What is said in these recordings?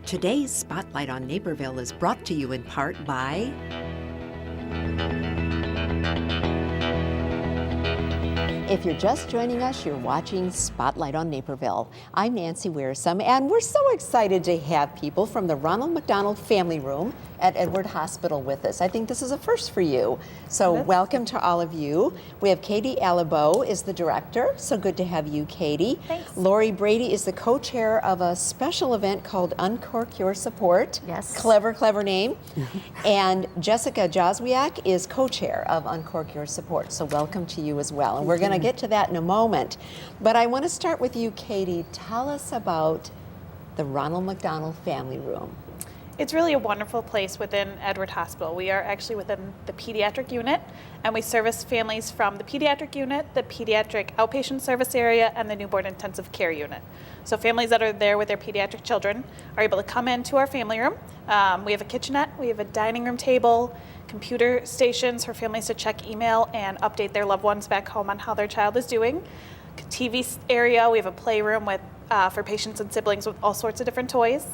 Today's Spotlight on Naperville is brought to you in part by If you're just joining us, you're watching Spotlight on Naperville. I'm Nancy Wearsome, and we're so excited to have people from the Ronald McDonald Family Room at Edward Hospital with us. I think this is a first for you. So welcome to all of you. We have Katie Alibo is the director. So good to have you, Katie. Thanks. Lori Brady is the co-chair of a special event called Uncork Your Support. Yes. Clever, clever name. And Jessica Joswiak is co-chair of Uncork Your Support. So welcome to you as well. And we're going to get to that in a moment. But I want to start with you, Katie. Tell us about the Ronald McDonald Family Room. It's really a wonderful place within Edward Hospital. We are actually within the pediatric unit, and we service families from the pediatric unit, the pediatric outpatient service area, and the newborn intensive care unit. So families that are there with their pediatric children are able to come into our family room. We have a kitchenette, we have a dining room table, computer stations for families to check email and update their loved ones back home on how their child is doing. TV area, we have a playroom with for patients and siblings with all sorts of different toys.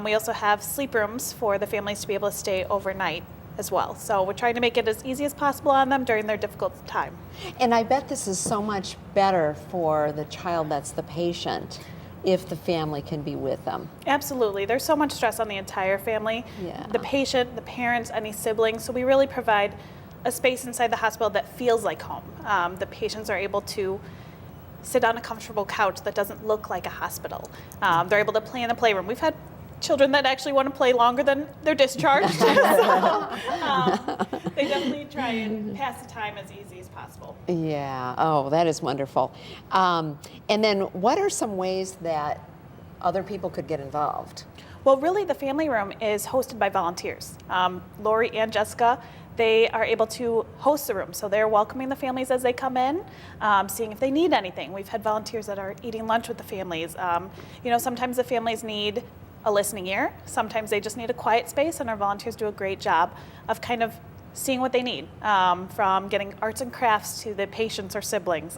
We also have sleep rooms for the families to be able to stay overnight as well. So we're trying to make it as easy as possible on them during their difficult time. And I bet this is so much better for the child that's the patient if the family can be with them. Absolutely. There's so much stress on the entire family. Yeah. The patient, the parents, any siblings. So we really provide a space inside the hospital that feels like home. The patients are able to sit on a comfortable couch that doesn't look like a hospital. They're able to play in the playroom. We've had children that actually want to play longer than they're discharged. So, they definitely try and pass the time as easy as possible. Yeah, oh, that is wonderful. And then what are some ways that other people could get involved? Well, really the family room is hosted by volunteers. Lori and Jessica, they are able to host the room. So they're welcoming the families as they come in, seeing if they need anything. We've had volunteers that are eating lunch with the families. Sometimes the families need a listening ear. Sometimes they just need a quiet space, and our volunteers do a great job of kind of seeing what they need, from getting arts and crafts to the patients or siblings,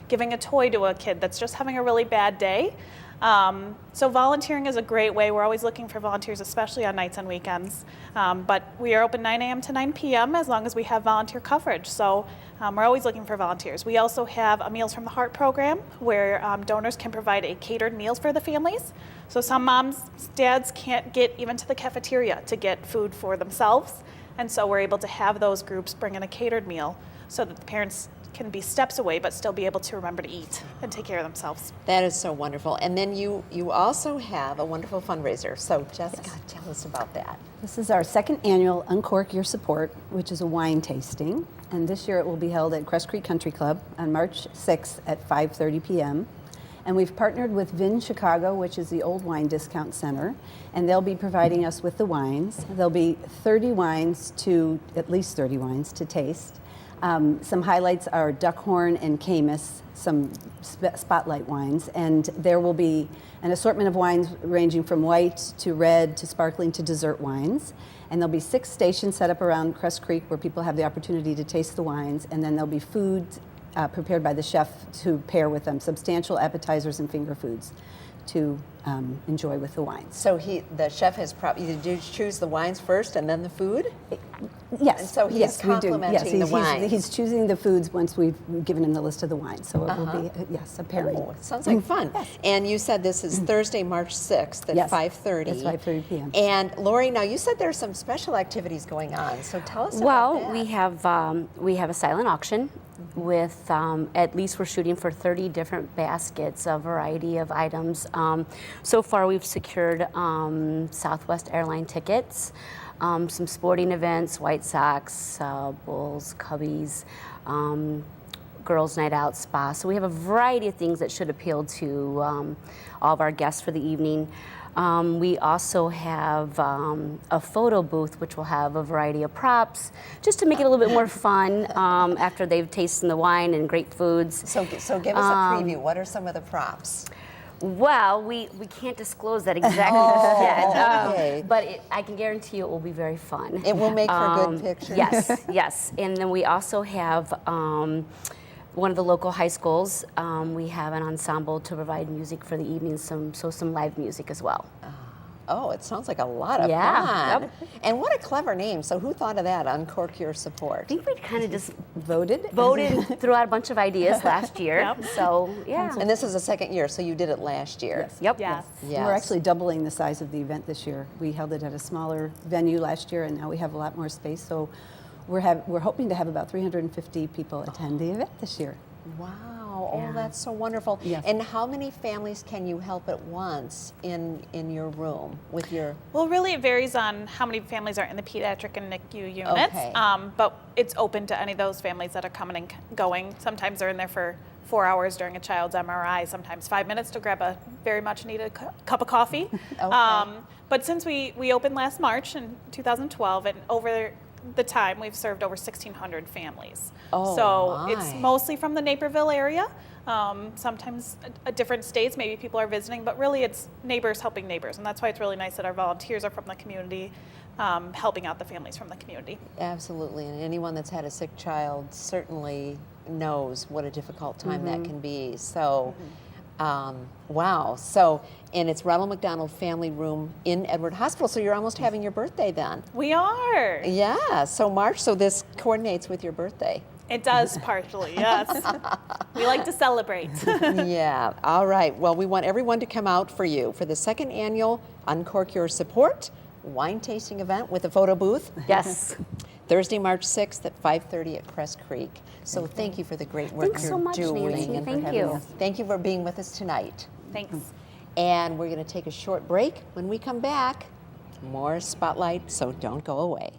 giving a toy to a kid that's just having a really bad day. So volunteering is a great way. We're always looking for volunteers, especially on nights and weekends. But we are open 9 a.m. to 9 p.m. as long as we have volunteer coverage. So we're always looking for volunteers. We also have a Meals from the Heart program where donors can provide a catered meals for the families. So some moms, dads can't get even to the cafeteria to get food for themselves. And so we're able to have those groups bring in a catered meal so that the parents can be steps away but still be able to remember to eat and take care of themselves. That is so wonderful. And then you also have a wonderful fundraiser. So Jessica, tell us about that. This is our second annual Uncork Your Support, which is a wine tasting. And this year it will be held at Crest Creek Country Club on March 6th at 5:30 p.m. And we've partnered with Vin Chicago, which is the old wine discount center, and they'll be providing us with the wines. There'll be at least 30 wines to taste. Some highlights are Duckhorn and Camus, some spotlight wines, and there will be an assortment of wines ranging from white to red to sparkling to dessert wines. And there'll be 6 stations set up around Crest Creek where people have the opportunity to taste the wines, and then there'll be food prepared by the chef to pair with them, substantial appetizers and finger foods to enjoy with the wines. So the chef has did you choose the wines first and then the food? Yes. And so he's complimenting the wines. He's choosing the foods once we've given him the list of the wines. So it will be, a pairing. Oh, it sounds like fun. Yes. And you said this is Thursday, March 6th at 5:30. That's 5:30 p.m. And Lori, now you said there's some special activities going on. So tell us about that. Well, we have a silent auction with at least we're shooting for 30 different baskets, a variety of items. So far we've secured Southwest airline tickets, some sporting events, White Sox, Bulls, Cubbies, Girls Night Out, Spa. So we have a variety of things that should appeal to all of our guests for the evening. We also have a photo booth, which will have a variety of props, just to make it a little bit more fun after they've tasted the wine and great foods. So give us a preview. What are some of the props? Well, we can't disclose that exactly yet, okay. But I can guarantee you it will be very fun. It will make for good pictures. Yes, yes. And then we also have one of the local high schools. We have an ensemble to provide music for the evening, some live music as well. Oh, it sounds like a lot of Yeah, fun. yep. And what a clever name. So who thought of that, Uncork Your Support? I think we kind of just Voted? voted, threw out a bunch of ideas last year. Yep. So, yeah. And this is the second year, so you did it last year. Yes. Yep. Yes. Yes. We're actually doubling the size of the event this year. We held it at a smaller venue last year, and now we have a lot more space. So we're hoping to have about 350 people attend the event this year. Wow. Yeah. Oh, that's so wonderful. Yes. And how many families can you help at once in your room with your... Well, really, it varies on how many families are in the pediatric and NICU units. Okay. But it's open to any of those families that are coming and going. Sometimes they're in there for 4 hours during a child's MRI, sometimes 5 minutes to grab a very much needed cup of coffee. Okay. But since we opened last March in 2012, and over the time we've served over 1,600 families. Oh, so it's my. mostly from the Naperville area. Sometimes different states, maybe people are visiting, but really it's neighbors helping neighbors. And that's why it's really nice that our volunteers are from the community, helping out the families from the community. Absolutely. And anyone that's had a sick child certainly knows what a difficult time that can be. So, wow. So, and it's Ronald McDonald Family Room in Edward Hospital. So you're almost having your birthday then. We are. Yeah. So March. So this coordinates with your birthday. It does partially, yes. We like to celebrate. Yeah. All right. Well, we want everyone to come out for you for the second annual Uncork Your Support wine tasting event with a photo booth. Yes. Thursday, March 6th at 5:30 at Crest Creek. So thank you for the great work Thanks you're so much, doing. Nancy. and for Thank having you. us. Thank you for being with us tonight. Thanks. And we're going to take a short break. When we come back, more Spotlight, so don't go away.